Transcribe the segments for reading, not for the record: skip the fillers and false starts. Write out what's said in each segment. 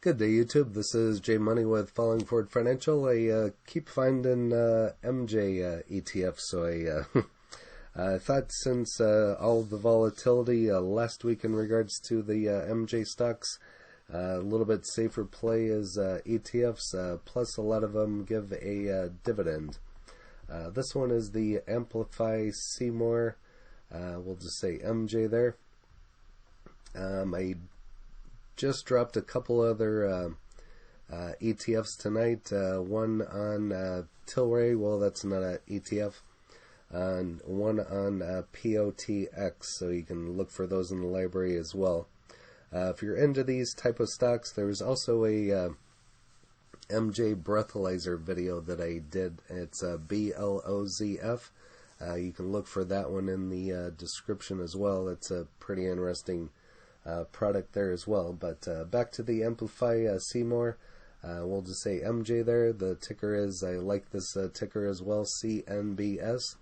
Good day, YouTube. This is Jay Money with Falling Forward Financial. I keep finding MJ ETFs, so I thought since all the volatility last week in regards to the MJ stocks, a little bit safer play is ETFs, plus a lot of them give a dividend. This one is the Amplify Seymour. We'll just say MJ there. I just dropped a couple other ETFs tonight. One on Tilray, well, that's not an ETF, and one on POTX, so you can look for those in the library as well. If you're into these type of stocks, there's also a MJ breathalyzer video that I did. It's BLOZF. You can look for that one in the description as well. It's a pretty interesting product there as well. But back to the Amplify Seymour. We'll just say MJ there. The ticker is, I like this ticker as well, CNBS.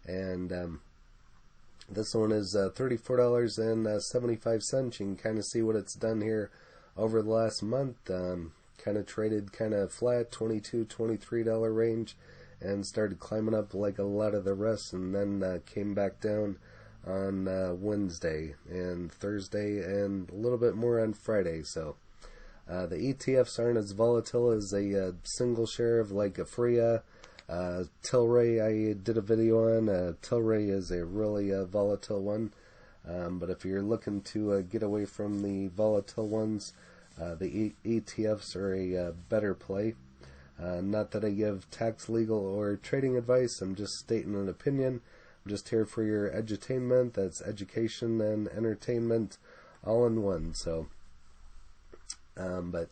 And this one is $34.75. You can kind of see what it's done here over the last month. Kind of traded kind of flat, $22, $23 range, and started climbing up like a lot of the rest, and then came back down on Wednesday and Thursday and a little bit more on Friday. So the ETFs aren't as volatile as a single share of like a Freya. Tilray I did a video on. Tilray is a really volatile one, but if you're looking to get away from the volatile ones, the ETFs are a better play. Not that I give tax, legal, or trading advice. I'm just stating an opinion. I'm just here for your edutainment. That's education and entertainment all in one. So, but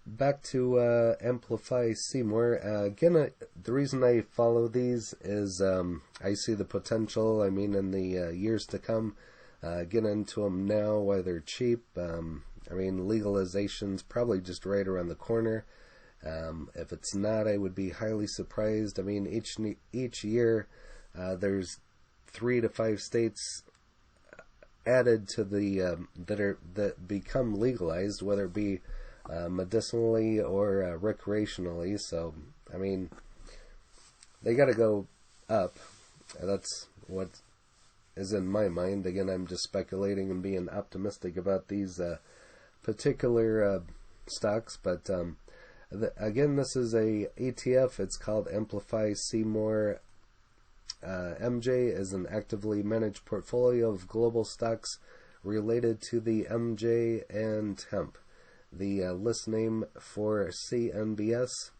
back to Amplify Seymour. Again, the reason I follow these is I see the potential. I mean, in the years to come, get into them now while they're cheap. I mean, legalization's probably just right around the corner. If it's not, I would be highly surprised. I mean, each year there's 3 to 5 states added to the that become legalized, whether it be medicinally or recreationally. So, I mean, they got to go up. That's what is in my mind. Again, I'm just speculating and being optimistic about these particular stocks, but again, this is a ETF. It's called Amplify Seymour. MJ is an actively managed portfolio of global stocks related to the MJ and hemp. The list name for CNBS,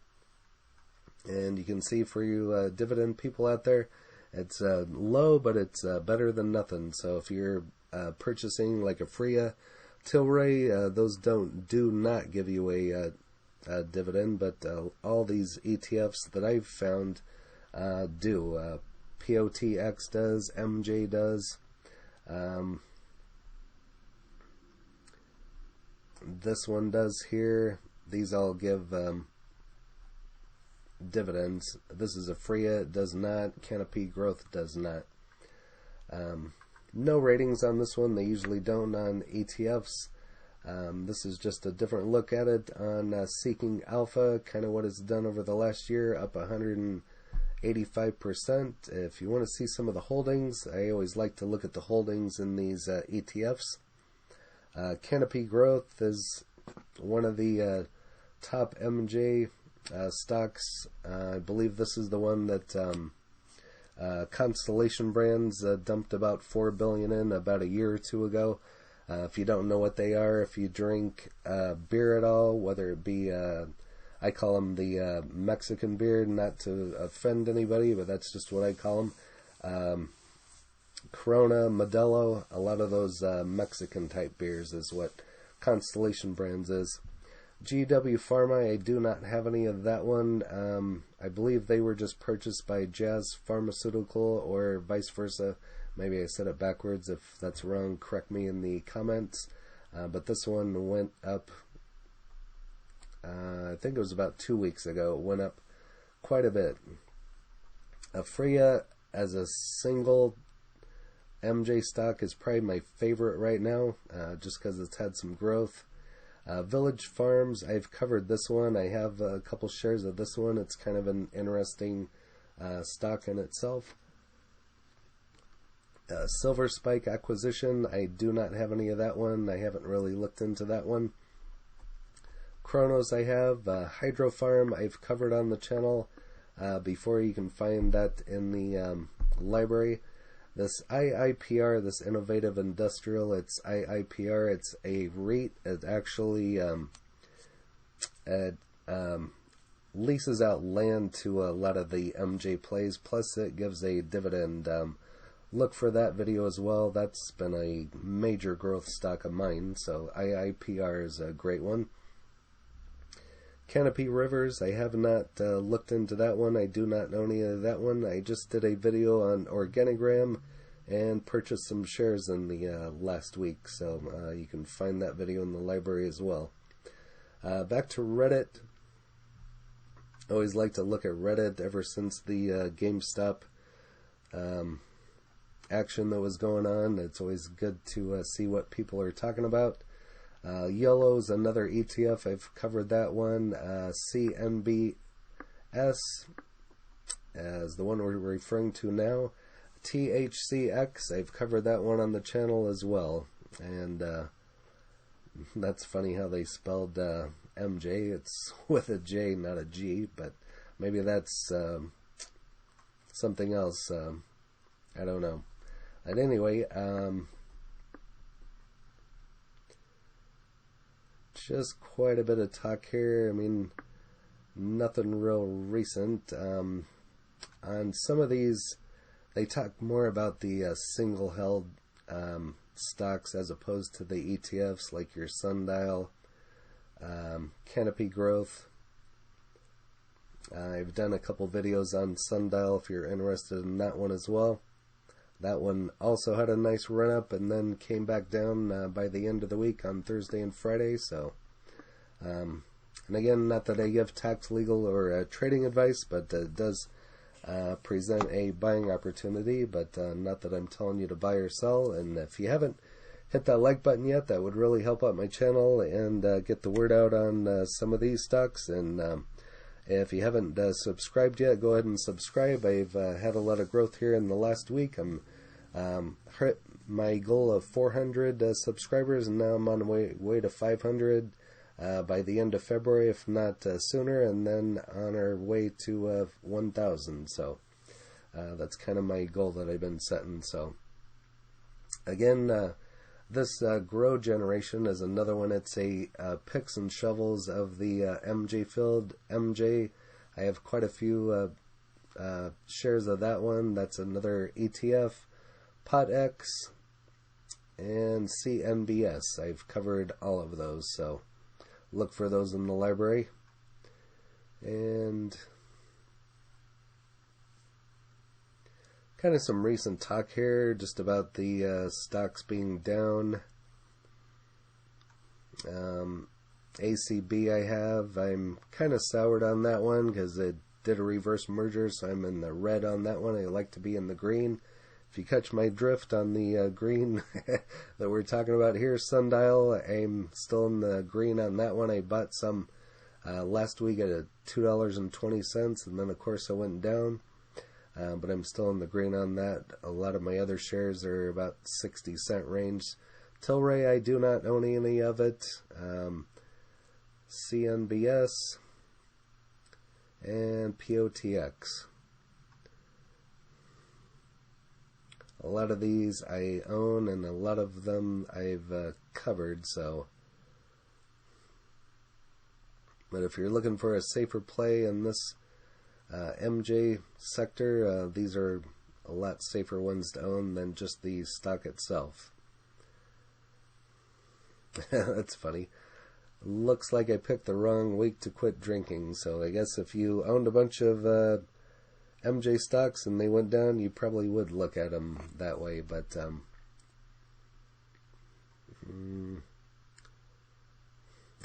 and you can see for you dividend people out there, it's low, but it's better than nothing. So if you're purchasing like a Freya, Tilray, those do not give you a dividend, but all these ETFs that I've found do. POTX does, MJ does. This one does here. These all give dividends. This is a Freya, it does not. Canopy Growth does not. No ratings on this one. They usually don't on ETFs. This is just a different look at it on Seeking Alpha, kind of what it's done over the last year, up 185%. If you want to see some of the holdings, I always like to look at the holdings in these ETFs. Canopy Growth is one of the top MJ stocks. I believe this is the one that Constellation Brands dumped about $4 billion in about a year or two ago. If you don't know what they are, if you drink beer at all, whether it be, I call them the Mexican beer, not to offend anybody, but that's just what I call them. Corona, Modelo, a lot of those Mexican type beers is what Constellation Brands is. GW Pharma, I do not have any of that one. I believe they were just purchased by Jazz Pharmaceutical or vice versa. Maybe I said it backwards. If that's wrong, correct me in the comments. But this one went up, I think it was about 2 weeks ago. It went up quite a bit. Freya as a single MJ stock is probably my favorite right now, just because it's had some growth. Village Farms, I've covered this one. I have a couple shares of this one. It's kind of an interesting stock in itself. Silver Spike Acquisition, I do not have any of that one. I haven't really looked into that one. Kronos I have. Hydro Farm I've covered on the channel before. You can find that in the library. This IIPR, this Innovative Industrial, it's IIPR, it's a REIT. It actually leases out land to a lot of the MJ plays, plus it gives a dividend. Look for that video as well. That's been a major growth stock of mine, so IIPR is a great one. Canopy Rivers, I have not looked into that one. I do not know any of that one. I just did a video on Organigram and purchased some shares in the last week, so you can find that video in the library as well. Back to Reddit. I always like to look at Reddit ever since the GameStop action that was going on. It's always good to see what people are talking about. YOLO's another ETF. I've covered that one. CNBS as the one we're referring to now. THCX, I've covered that one on the channel as well. And that's funny how they spelled MJ. It's with a J, not a G, but maybe that's something else. I don't know. And anyway, just quite a bit of talk here. I mean, nothing real recent. On some of these, they talk more about the single-held stocks as opposed to the ETFs, like your Sundial, Canopy Growth. I've done a couple videos on Sundial if you're interested in that one as well. That one also had a nice run up and then came back down by the end of the week on Thursday and Friday. So, and again, not that I give tax, legal, or trading advice, but it does present a buying opportunity. But not that I'm telling you to buy or sell. And if you haven't hit that like button yet, that would really help out my channel and get the word out on some of these stocks. And if you haven't subscribed yet, go ahead and subscribe. I've had a lot of growth here in the last week. I'm hit my goal of 400 subscribers, and now I'm on the way to 500 by the end of February, if not sooner, and then on our way to 1,000. So that's kind of my goal that I've been setting. So again, this Grow Generation is another one. It's a picks and shovels of the MJ field. MJ, I have quite a few shares of that one. That's another ETF. PotX and CNBS. I've covered all of those, so look for those in the library. And kind of some recent talk here just about the stocks being down. ACB I have. I'm kind of soured on that one because it did a reverse merger, so I'm in the red on that one. I like to be in the green. If you catch my drift on the green that we're talking about here, Sundial, I'm still in the green on that one. I bought some last week at $2.20, and then of course I went down. But I'm still in the green on that. A lot of my other shares are about 60-cent range. Tilray, I do not own any of it. CNBS and POTX. A lot of these I own, and a lot of them I've covered. So, but if you're looking for a safer play in this MJ sector, these are a lot safer ones to own than just the stock itself. That's funny. Looks like I picked the wrong week to quit drinking. So I guess if you owned a bunch of MJ stocks and they went down, you probably would look at them that way. But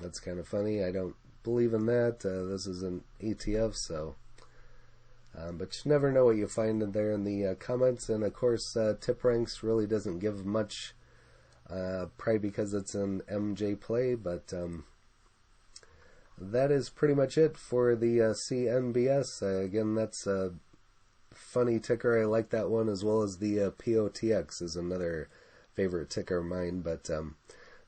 that's kind of funny. I don't believe in that. This is an ETF, so but you never know what you find in there in the comments. And of course, Tip Ranks really doesn't give much probably because it's an MJ play, but that is pretty much it for the CNBS. Again, that's a funny ticker. I like that one, as well as the POTX is another favorite ticker of mine. But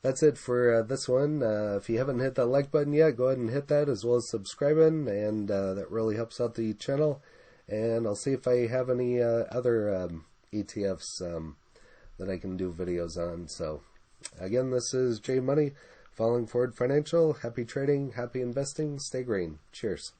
that's it for this one. If you haven't hit that like button yet, go ahead and hit that, as well as subscribing, and that really helps out the channel. And I'll see if I have any other ETFs that I can do videos on. So again, this is J Money, Falling Forward Financial. Happy trading, happy investing, stay green. Cheers.